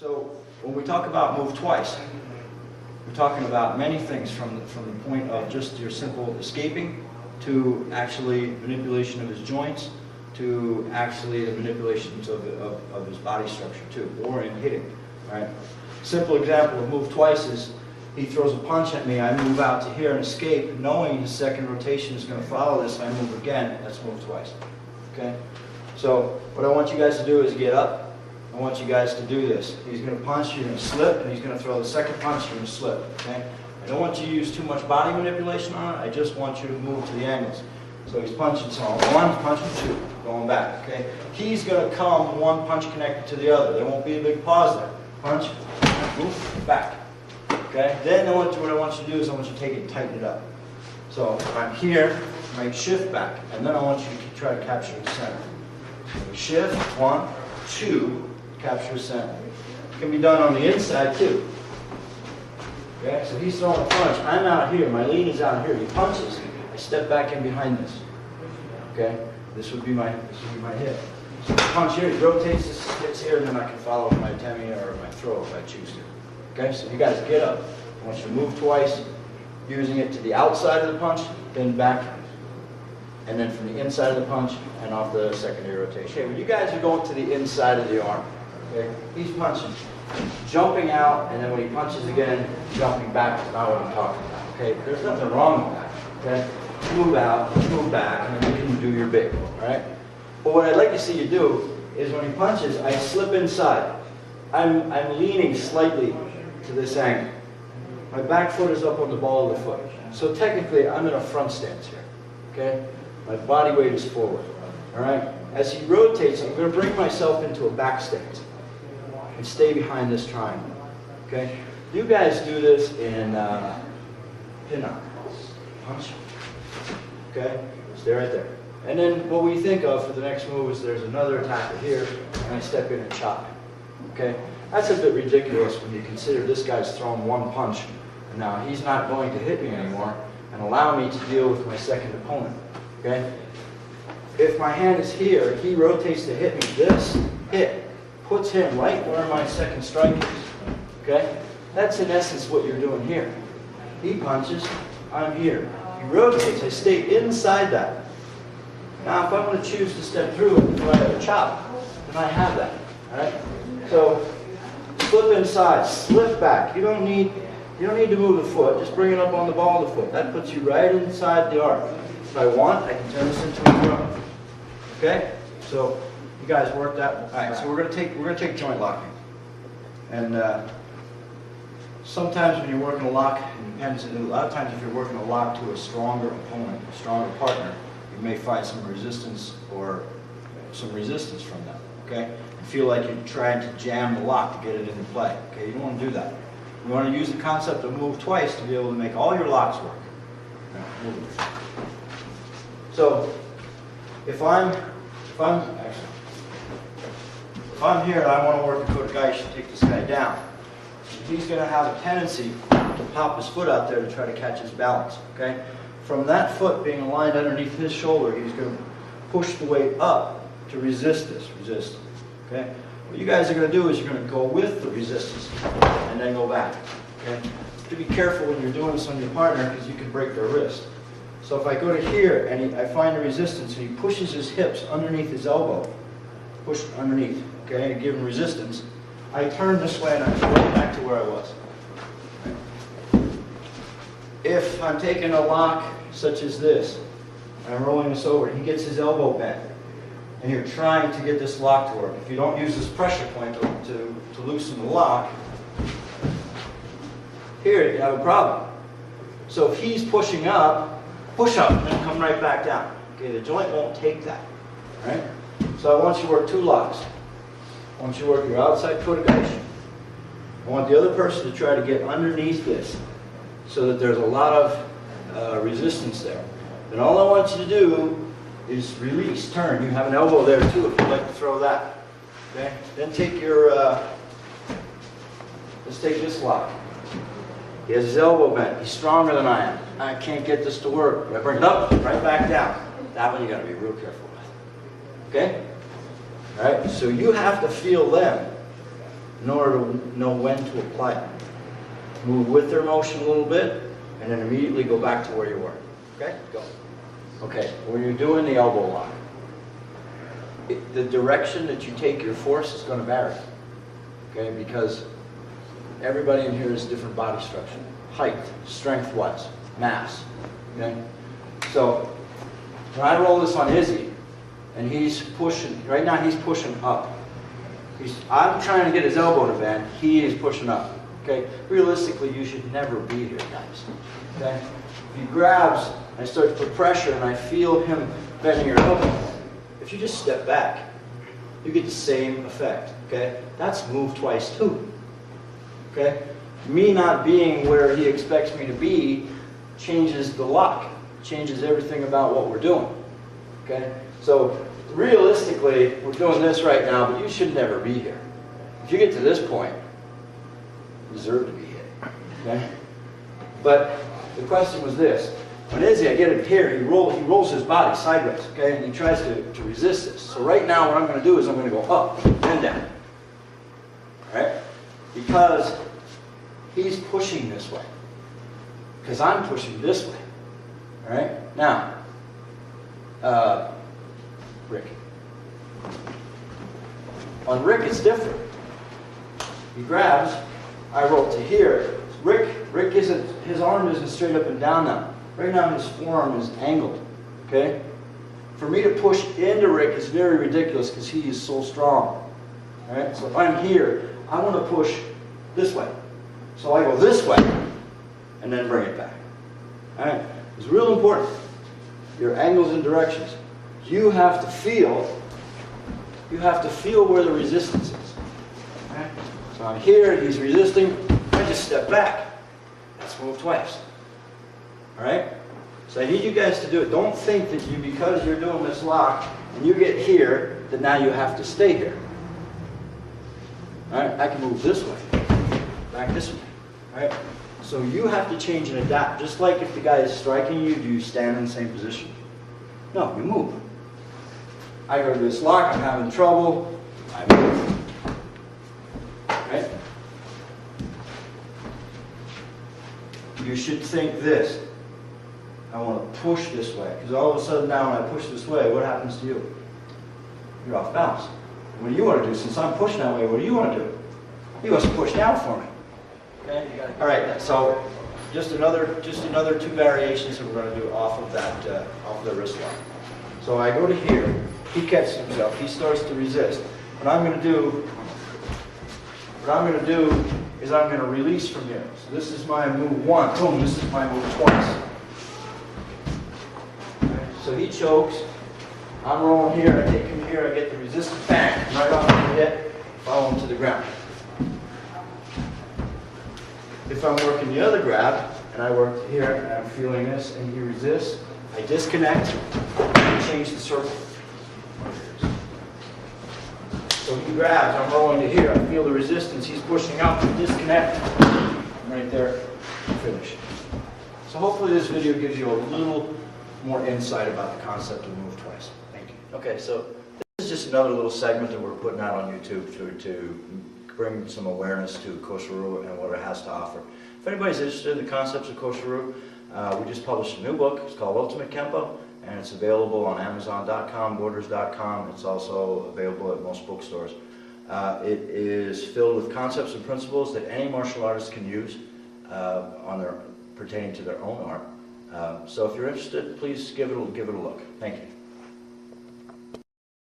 So when we talk about move twice, we're talking about many things from the point of just your simple escaping to actually manipulation of his joints to actually the manipulations of his body structure too, or in hitting. Right? Simple example of move twice is he throws a punch at me, I move out to here and escape, knowing his second rotation is going to follow this, I move again, that's move twice. Okay? So what I want you guys to do is get up. I want you guys to do this. He's going to punch, you're going to slip, and he's going to throw the second punch, you're going to slip. Okay? I don't want you to use too much body manipulation on it, I just want you to move to the angles. So he's punching, so one, punching, two, going back. Okay? He's going to come one punch connected to the other. There won't be a big pause there. Punch, move, back. Okay? Then what I want you to do is I want you to take it and tighten it up. So if I'm here, I might shift back, and then I want you to try to capture the center. So shift, 1, 2, capture the center. It can be done on the inside too. Okay? So he's throwing a punch. I'm out here. My lean is out here. He punches. I step back in behind this. Okay? This would be my hip. So the punch here, he rotates, this hits here, and then I can follow with my temi or my throw if I choose to. Okay? So you guys get up. I want you to move twice, using it to the outside of the punch, then back, and then from the inside of the punch and off the secondary rotation. Okay, when you guys are going to the inside of the arm, okay, he's punching, jumping out, and then when he punches again, jumping back is not what I'm talking about. Okay, there's nothing wrong with that. Okay, move out, move back, and then you can do your big. All right. But what I'd like to see you do is when he punches, I slip inside. I'm leaning slightly to this angle. My back foot is up on the ball of the foot. So technically, I'm in a front stance here. Okay? My body weight is forward. All right? As he rotates, I'm going to bring myself into a back stance and stay behind this triangle. Okay? You guys do this in pin-up. Punch. Okay? Stay right there. And then what we think of for the next move is there's another attacker here, and I step in and chop him. Okay? That's a bit ridiculous when you consider this guy's thrown one punch, and now he's not going to hit me anymore and allow me to deal with my second opponent. Okay? If my hand is here, he rotates to hit me. This hit puts him right where my second strike is. Okay? That's in essence what you're doing here. He punches, I'm here. He rotates, I stay inside that. Now, if I'm going to choose to step through it and try to chop, then I have that. All right? So, slip inside, slip back. You don't need to move the foot. Just bring it up on the ball of the foot. That puts you right inside the arc. If I want, I can turn this into a throw. Okay? So, you guys work that. All right. So we're going to take joint locking. And sometimes when you're working a lock, it depends. A lot of times, if you're working a lock to a stronger opponent, a stronger partner, you may find some resistance or some resistance from them, okay? And feel like you're trying to jam the lock to get it into play, okay? You don't want to do that. You want to use the concept of move twice to be able to make all your locks work. So, if I'm here and I want to work a Kotegaeshi to take this guy down, he's going to have a tendency to pop his foot out there to try to catch his balance, okay? From that foot being aligned underneath his shoulder, he's going to push the weight up to resist this. Resist. Okay? What you guys are going to do is you're going to go with the resistance and then go back. Okay? You have to be careful when you're doing this on your partner because you can break their wrist. So if I go to here and I find the resistance and he pushes his hips underneath his elbow, push underneath, okay, and give him resistance, I turn this way and I'm going back to where I was. If I'm taking a lock such as this, and I'm rolling this over, and he gets his elbow bent, and you're trying to get this lock to work. If you don't use this pressure point to loosen the lock, here you have a problem. So if he's pushing up, push up, and then come right back down. Okay, the joint won't take that. Right? So I want you to work two locks. I want you to work your outside Kotegaeshi. I want the other person to try to get underneath this, so that there's a lot of resistance there. Then all I want you to do is release, turn. You have an elbow there too if you'd like to throw that. Okay? Then take your, let's take this lock. He has his elbow bent. He's stronger than I am. I can't get this to work. I bring it up, right back down. That one you got to be real careful with. Okay? All right? So you have to feel them. in order to know when to apply it. Move with their motion a little bit, and then immediately go back to where you were. Okay? Go. Okay, when you're doing the elbow lock, the direction that you take your force is going to vary. Okay? Because everybody in here is different body structure. Height, strength-wise, mass. Okay? So, when I roll this on Izzy, and he's pushing, right now he's pushing up. I'm trying to get his elbow to bend, he is pushing up. Okay? Realistically, you should never be here, guys. Okay? If he grabs, I start to put pressure, and I feel him bending your elbow. If you just step back, you get the same effect. Okay? That's move twice too. Okay? Me not being where he expects me to be changes the lock, changes everything about what we're doing. Okay? So realistically, we're doing this right now, but you should never be here. If you get to this point, you deserve to be hit. Okay? But the question was this. When Izzy, I get him here, he rolls his body sideways, okay? And he tries to resist this. So right now what I'm going to do is I'm going to go up and down. Right? Because he's pushing this way. Because I'm pushing this way. All right? Now, Rick. On Rick, it's different. He grabs, I roll to here. Rick isn't, his arm isn't straight up and down now. Right now his forearm is angled. Okay? For me to push into Rick is very ridiculous because he is so strong. All right? So if I'm here, I want to push this way. So I go this way and then bring it back. All right? It's real important. Your angles and directions. You have to feel where the resistance is. All right? So I'm here, he's resisting, I just step back. That's move twice. All right? So I need you guys to do it. Don't think that because you're doing this lock and you get here, that now you have to stay here. All right? I can move this way, back this way. All right? So you have to change and adapt. Just like if the guy is striking you, do you stand in the same position? No, you move. I go to this lock, I'm having trouble, I move. Right? You should think this. I want to push this way. Because all of a sudden now when I push this way, what happens to you? You're off balance. What do you want to do? Since I'm pushing that way, what do you want to do? You must push down for me. Okay? All right, so just another two variations that we're going to do off of the wrist lock. So I go to here, he catches himself, he starts to resist. What I'm going to do is I'm going to release from here. So this is my move one, boom, this is my move twice. Okay, so he chokes, I'm rolling here, I take him here, I get the resistance, bang, right off the hit, follow him to the ground. If I'm working the other grab, and I work here, and I'm feeling this, and he resists, I disconnect, and change the circle. So he grabs, I'm rolling to here, I feel the resistance, he's pushing up, disconnect, right there, finish. So hopefully this video gives you a little more insight about the concept of move twice. Thank you. Okay, so this is just another little segment that we're putting out on YouTube to bring some awareness to Kosho Ryu and what it has to offer. If anybody's interested in the concepts of Kosho Ryu, we just published a new book. It's called Ultimate Kempo, and it's available on Amazon.com, Borders.com. It's also available at most bookstores. It is filled with concepts and principles that any martial artist can use pertaining to their own art. So if you're interested, please give it a look. Thank you.